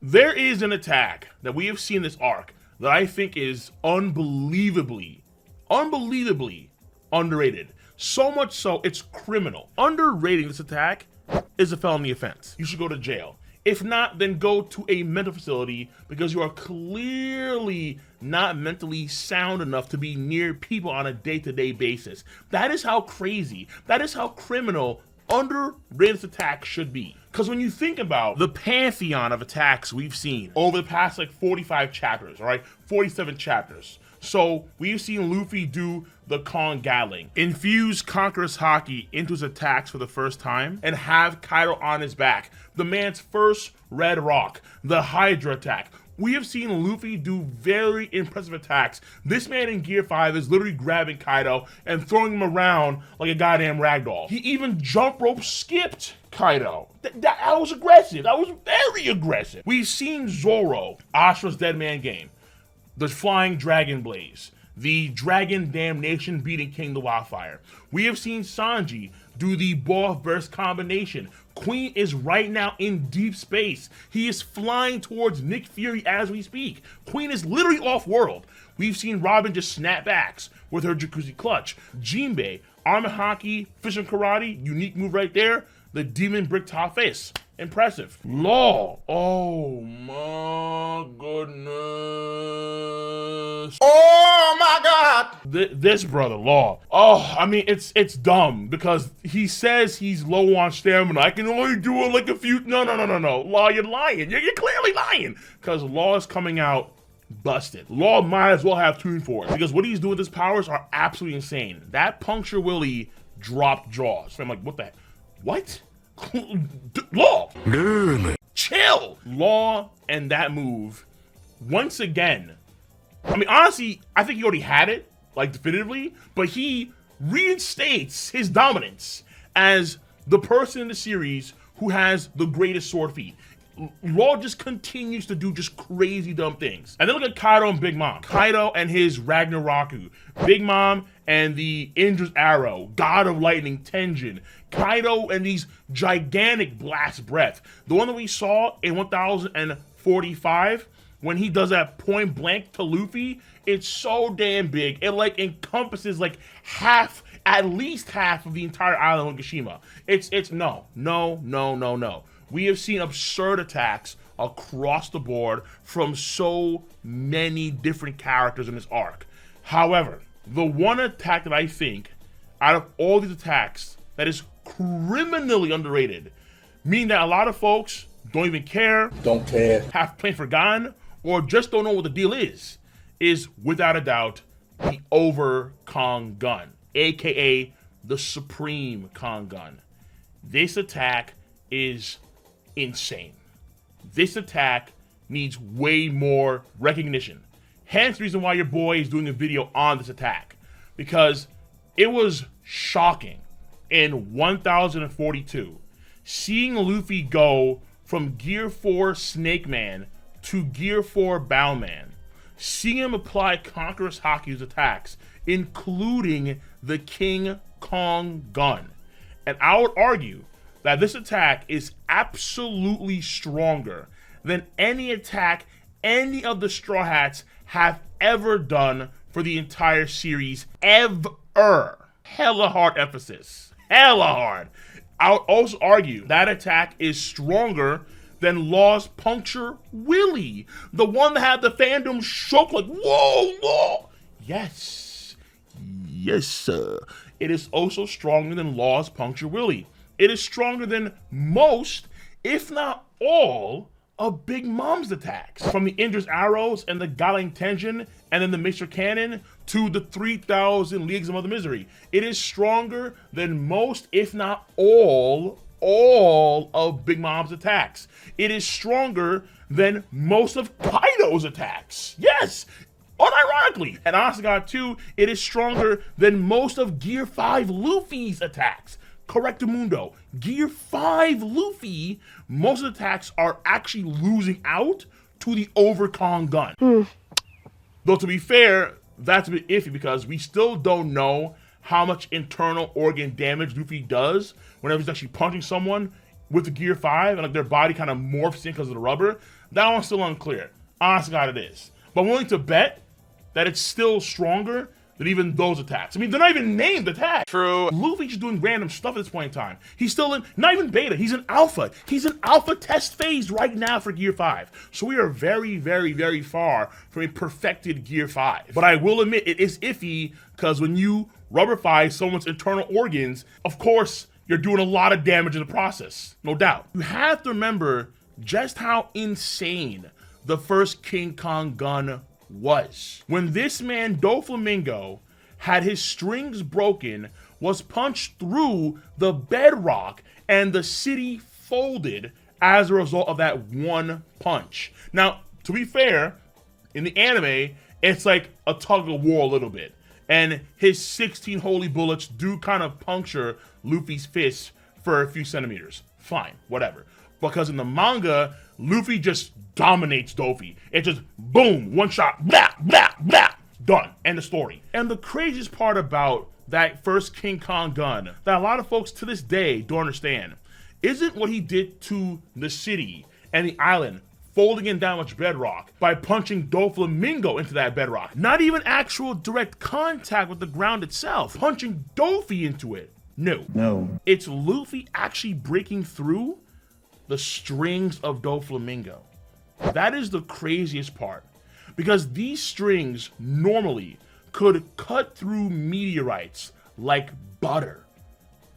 There is an attack that we have seen this arc that I think is unbelievably underrated. So much so, it's criminal. Underrating this attack is a felony offense. You should go to jail. If not, then go to a mental facility because you are clearly not mentally sound enough to be near people on a day-to-day basis. That is how crazy, that is how criminal underrated this attack should be. Because when you think about the pantheon of attacks we've seen over the past like 45 chapters, all right, 47 chapters. So we've seen Luffy do the Kong Gatling, infuse Conqueror's Haki into his attacks for the first time, and have Kaido on his back. The man's first Red Rock, the Hydra attack. We have seen Luffy do very impressive attacks. This man in Gear 5 is literally grabbing Kaido and throwing him around like a goddamn ragdoll. He even jump rope skipped Kaido. That was aggressive. That was very aggressive. We've seen Zoro, Ashura's Dead Man game, the Flying Dragon Blaze, the Dragon Damnation beating King the Wildfire. We have seen Sanji do the Ball Burst combination. Queen is right now in deep space. He is flying towards Nick Fury as we speak. Queen is literally off-world. We've seen Robin just snap backs with her Jacuzzi Clutch. Jinbei, Armor Haki, Fission Karate, unique move right there. The Demon Brick Top Face. Impressive. Law. Oh my goodness. Oh my God. This brother, Law. Oh, I mean, it's dumb because he says he's low on stamina. I can only do it like a few. No. Law, you're lying. You're clearly lying because Law is coming out busted. Law might as well have Tune Force because what he's doing with his powers are absolutely insane. That Puncture Willie dropped jaws. So I'm like, what the heck? What? Law! Chill! Law and that move, once again, I mean, honestly, I think he already had it, like, definitively, but he reinstates his dominance as the person in the series who has the greatest sword feat. Law just continues to do just crazy dumb things. And then look at Kaido and Big Mom. Kaido and his Ragnaroku. Big Mom and the Indra's Arrow. God of Lightning Tenjin. Kaido and these gigantic Blast Breath. The one that we saw in 1045 when he does that point blank to Luffy. It's so damn big. It like encompasses like half, at least half of the entire island of Onigashima. It's no. We have seen absurd attacks across the board from so many different characters in this arc. However, the one attack that I think, out of all these attacks, that is criminally underrated, meaning that a lot of folks don't even care, have plain forgotten, or just don't know what the deal is without a doubt the Over Kong Gun, aka the Supreme Kong Gun. This attack is insane. This attack needs way more recognition. Hence the reason why your boy is doing a video on this attack, because it was shocking in 1042 seeing Luffy go from Gear 4 Snake Man to Gear 4 Bowman, seeing him apply Conqueror's Haku's attacks, including the King Kong Gun. And I would argue that this attack is absolutely stronger than any attack any of the Straw Hats have ever done for the entire series, ever. Hella hard emphasis. Hella hard. I would also argue that attack is stronger than Law's Puncture Willie, the one that had the fandom shook like, whoa, Law. Yes, sir. It is also stronger than Law's Puncture Willie. It is stronger than most, if not all, of Big Mom's attacks. From the Indra's Arrows and the Galing Tenjin and then the Mixture Cannon to the 3,000 Leagues of Mother Misery. It is stronger than most, if not all of Big Mom's attacks. It is stronger than most of Kaido's attacks. Yes, unironically. And honestly, God, too, it is stronger than most of Gear 5 Luffy's attacks. Correctamundo. Gear 5 Luffy, most of the attacks are actually losing out to the Over Kong Gun. Though to be fair, that's a bit iffy because we still don't know how much internal organ damage Luffy does whenever he's actually punching someone with the Gear 5 and like their body kind of morphs in because of the rubber. That one's still unclear. Honest to God, it is. But I'm willing to bet that it's still stronger than even those attacks. I mean, they're not even named attacks. True. Luffy's just doing random stuff at this point in time. He's still in, not even beta, he's in alpha. He's in alpha test phase right now for Gear 5. So we are very, very, very far from a perfected Gear 5. But I will admit, it is iffy, because when you rubberify someone's internal organs, of course, you're doing a lot of damage in the process, no doubt. You have to remember just how insane the first King Kong gun was. When this man, Doflamingo, had his strings broken, was punched through the bedrock, and the city folded as a result of that one punch. Now, to be fair, in the anime, it's like a tug of war a little bit. And his 16 holy bullets do kind of puncture Luffy's fist for a few centimeters. Fine, whatever. Because in the manga, Luffy just dominates Dofi. It's just boom, one shot, blah, blah, blah, done. End of story. And the craziest part about that first King Kong gun that a lot of folks to this day don't understand isn't what he did to the city and the island, folding in that much bedrock by punching Doflamingo into that bedrock. Not even actual direct contact with the ground itself. Punching Dofi into it. No. It's Luffy actually breaking through the strings of Doflamingo. That is the craziest part, because these strings normally could cut through meteorites like butter.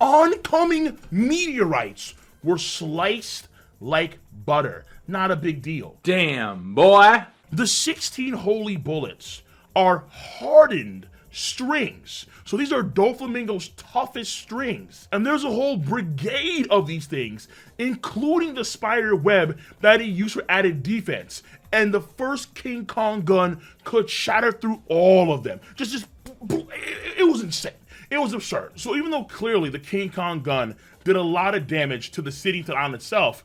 Oncoming meteorites were sliced like butter. Not a big deal. Damn, boy. The 16 holy bullets are hardened strings. So these are Doflamingo's toughest strings. And there's a whole brigade of these things, including the spider web that he used for added defense. And the first King Kong gun could shatter through all of them. It was insane. It was absurd. So even though clearly the King Kong gun did a lot of damage to the city, to the island itself,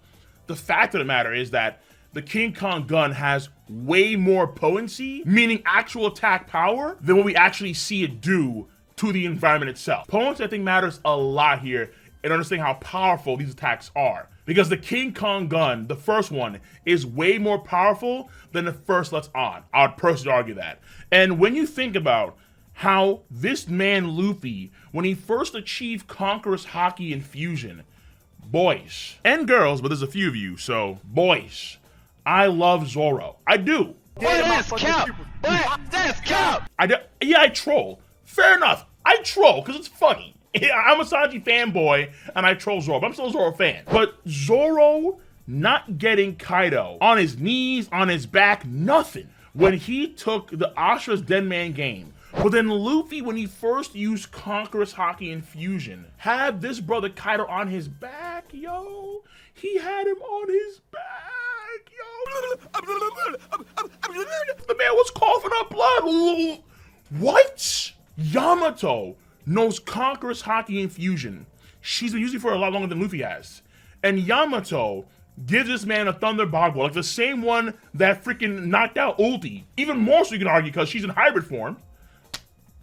the fact of the matter is that the King Kong gun has way more potency, meaning actual attack power, than what we actually see it do to the environment itself. Potency, I think, matters a lot here in understanding how powerful these attacks are. Because the King Kong gun, the first one, is way more powerful than the first Let's On. I would personally argue that. And when you think about how this man, Luffy, when he first achieved Conqueror's Haki Infusion, boys, and girls, but there's a few of you, so boys, I love Zoro. I do. That's cap. That's cap. Yeah, I troll. Fair enough. I troll because it's funny. I'm a Sanji fanboy and I troll Zoro, but I'm still a Zoro fan. But Zoro not getting Kaido on his knees, on his back, nothing, when he took the Ashura's Dead Man game. But then Luffy, when he first used Conqueror's Haki Infusion, had this brother Kaido on his back, yo. He had him on his back, yo. The man was coughing up blood. What? Yamato knows Conqueror's Haki Infusion. She's been using it for a lot longer than Luffy has. And Yamato gives this man a Thunder Boggle, like the same one that freaking knocked out Ulti. Even more so, you can argue, because she's in hybrid form.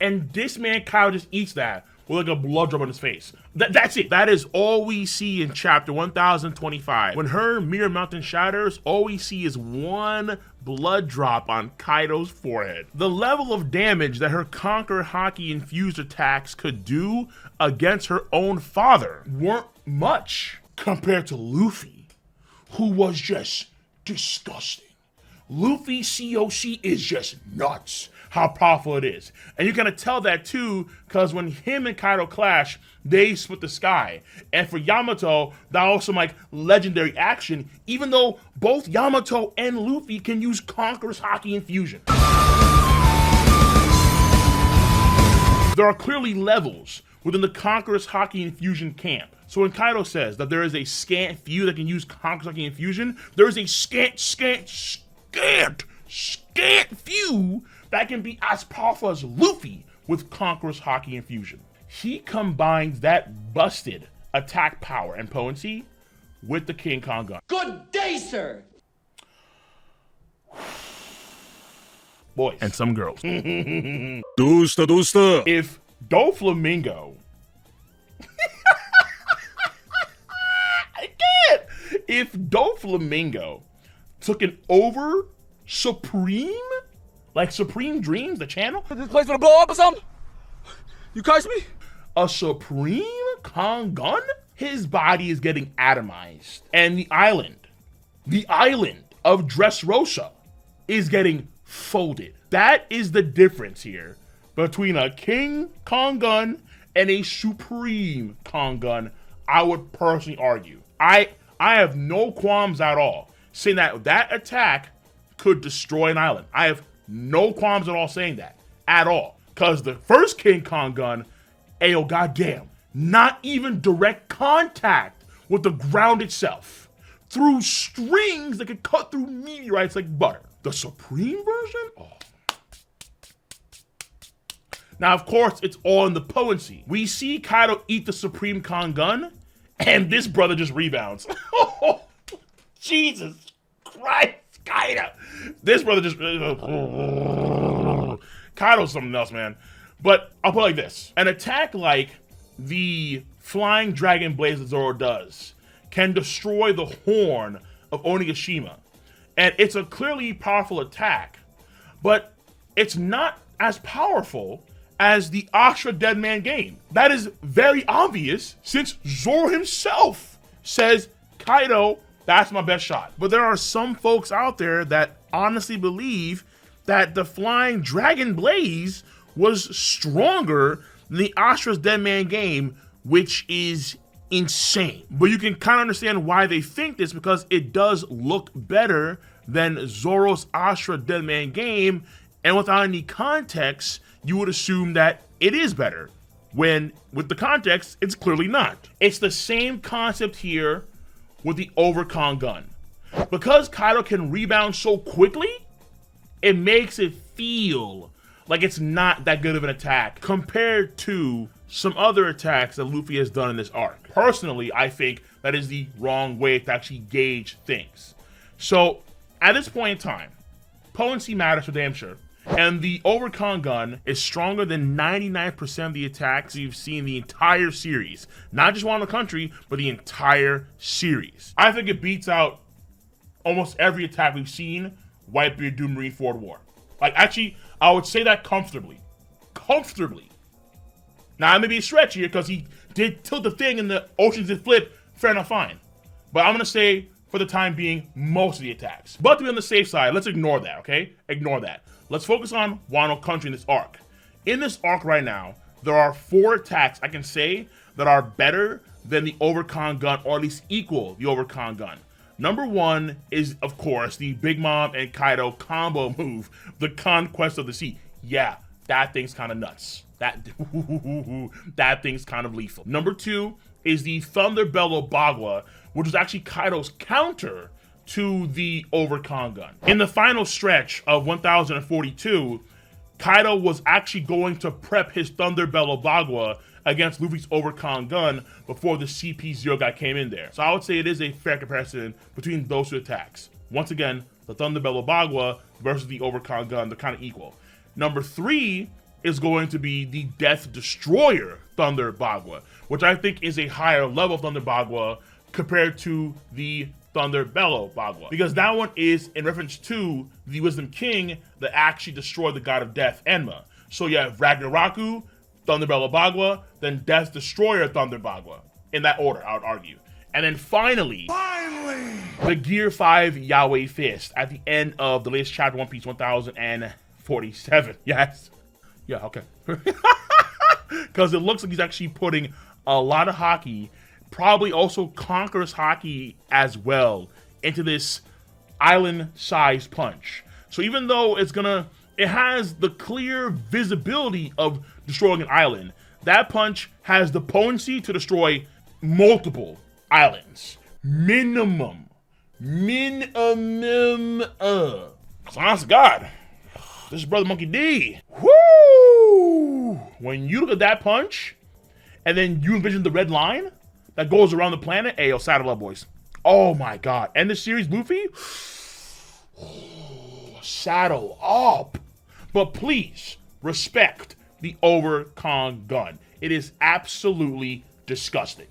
And this man, Kyle, just eats that with like a blood drop on his face. That's it. That is all we see in chapter 1025. When her Mirror Mountain shatters, all we see is one blood drop on Kaido's forehead. The level of damage that her Conqueror Haki infused attacks could do against her own father weren't much compared to Luffy, who was just disgusting. Luffy's COC is just nuts how powerful it is. And you're gonna tell that too, because when him and Kaido clash, they split the sky. And for Yamato, that also like legendary action, even though both Yamato and Luffy can use Conqueror's Haki Infusion. There are clearly levels within the Conqueror's Haki Infusion camp. So when Kaido says that there is a scant few that can use Conqueror's Haki Infusion, there is a scant few that can be as powerful as Luffy with Conqueror's Haki Infusion. He combines that busted attack power and potency with the King Kong gun. Good day, sir! Boys. And some girls. Dosta. If Doflamingo if Doflamingo took an over Supreme? Like Supreme Dreams, the channel? This place gonna blow up or something? You catch me? A Supreme Kangun? His body is getting atomized. And the island of Dressrosa is getting folded. That is the difference here between a King Kangun and a Supreme Kangun, I would personally argue. I have no qualms at all saying that that attack could destroy an island. I have no qualms at all saying that, at all. Because the first King Kangun, ayo goddamn, not even direct contact with the ground itself. Through strings that could cut through meteorites like butter. The Supreme version? Oh. Now, of course, it's all in the potency. We see Kaido eat the Supreme Kangun, and this brother just rebounds. Jesus Christ, Kaido. This brother just... Kaido's something else, man. But I'll put it like this. An attack like the Flying Dragon Blaze that Zoro does can destroy the horn of Onigashima. And it's a clearly powerful attack, but it's not as powerful as the Ashra Dead Man game. That is very obvious since Zoro himself says, Kaido, that's my best shot. But there are some folks out there that honestly believe that the Flying Dragon Blaze was stronger than the Ashra's Dead Man game, which is insane. But you can kind of understand why they think this, because it does look better than Zoro's Ashra Dead Man game, and without any context, you would assume that it is better, when with the context, it's clearly not. It's the same concept here with the Over Kangun. Because Kaido can rebound so quickly, it makes it feel like it's not that good of an attack compared to some other attacks that Luffy has done in this arc. Personally, I think that is the wrong way to actually gauge things. So, at this point in time, potency matters for damn sure. And the Over Kangun is stronger than 99% of the attacks you've seen the entire series. Not just Wano Country, but the entire series. I think it beats out almost every attack we've seen Whitebeard do Marine Ford War. Like, actually, I would say that comfortably. Comfortably. Now, I may be a stretch here because he did tilt the thing and the oceans did flip. Fair enough, fine. But I'm going to say, for the time being, most of the attacks. But to be on the safe side, let's ignore that, okay? Ignore that. Let's focus on Wano Country in this arc. In this arc right now, there are 4 attacks I can say that are better than the Over Kangun, or at least equal the Over Kangun. Number 1 is, of course, the Big Mom and Kaido combo move, the Conquest of the Sea. Yeah, that thing's kind of nuts. That thing's kind of lethal. Number 2 is the Thunder Bellow Bagua, which is actually Kaido's counter to the Over Kangun. In the final stretch of 1042, Kaido was actually going to prep his Thunder Bellow Bagua against Luffy's Over Kangun before the CP0 guy came in there. So I would say it is a fair comparison between those 2 attacks. Once again, the Thunder Bellow Bagua versus the Over Kangun, they're kind of equal. Number 3 is going to be the Death Destroyer Thunder Bagua, which I think is a higher level Thunder Bagua compared to the Thunder Bellow Bagua, because that one is in reference to the Wisdom King that actually destroyed the God of Death, Enma. So you have Ragnarok, Thunder Bellow Bagua, then Death Destroyer Thunder Bagua. In that order, I would argue. And then finally, the Gear 5 Yahweh Fist at the end of the latest chapter, One Piece 1047. Yes. Yeah, okay. Because it looks like he's actually putting a lot of hockey, probably also Conqueror's hockey as well, into this island-sized punch. So even though it has the clear visibility of destroying an island, that punch has the potency to destroy multiple islands. Minimum. Honest God. This is Brother Monkey D. Woo! When you look at that punch, and then you envision the red line that goes around the planet, ayo, saddle up, boys. Oh my God. End the series, Luffy? Saddle up. But please, respect the Over Kangun. It is absolutely disgusting.